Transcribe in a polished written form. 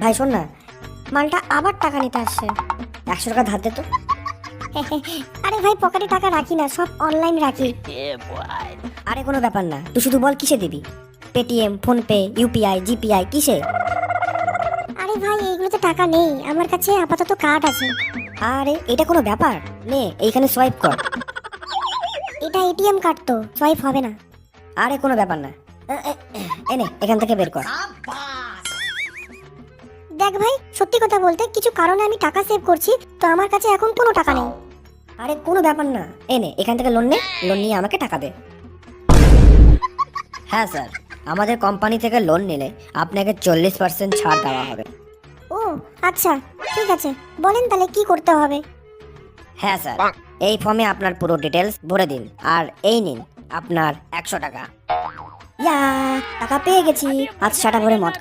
ভাই শোন না, মালটা আবার টাকা নিতে আসছে। 100 টাকা ধার দে তো। আরে ভাই পকেটে টাকা রাখি না, সব অনলাইন রাখি। আরে কোনো ব্যাপার না, তুই শুধু বল কিসে দিবি, পেটিএম, ফোনপে, ইউপিআই, জিপিআই, কিসে? আরে ভাই এইগুলোতে টাকা নেই আমার কাছে, আপাতত কার্ড আছে। আরে এটা কোনো ব্যাপার, নে এইখানে সোয়াইপ কর। এটা এটিএম কার্ড তো, সোয়াইপ হবে না। আরে কোনো ব্যাপার না, এনে এখান থেকে বের কর। দেখ ভাই, সত্যি কথা বলতে কিছু কারণে আমি টাকা সেভ করছি, তো আমার কাছে এখন কোনো টাকা নেই। আরে কোনো ব্যাপার না, এনে এখান থেকে লোন নে, লোন নিয়ে আমাকে টাকা দে। হ্যাঁ স্যার, আমাদের কোম্পানি থেকে লোন নিলে আপনাকে 40% ছাড় দেওয়া হবে। ও আচ্ছা, ঠিক আছে, বলেন তাহলে কি করতে হবে? হ্যাঁ স্যার, এই ফর্মে আপনার পুরো ডিটেলস ভরে দিন, আর এই নিন আপনার 100 টাকা। ইয়া, টাকা পেয়ে গেছি, আজ 60 ভরে মদ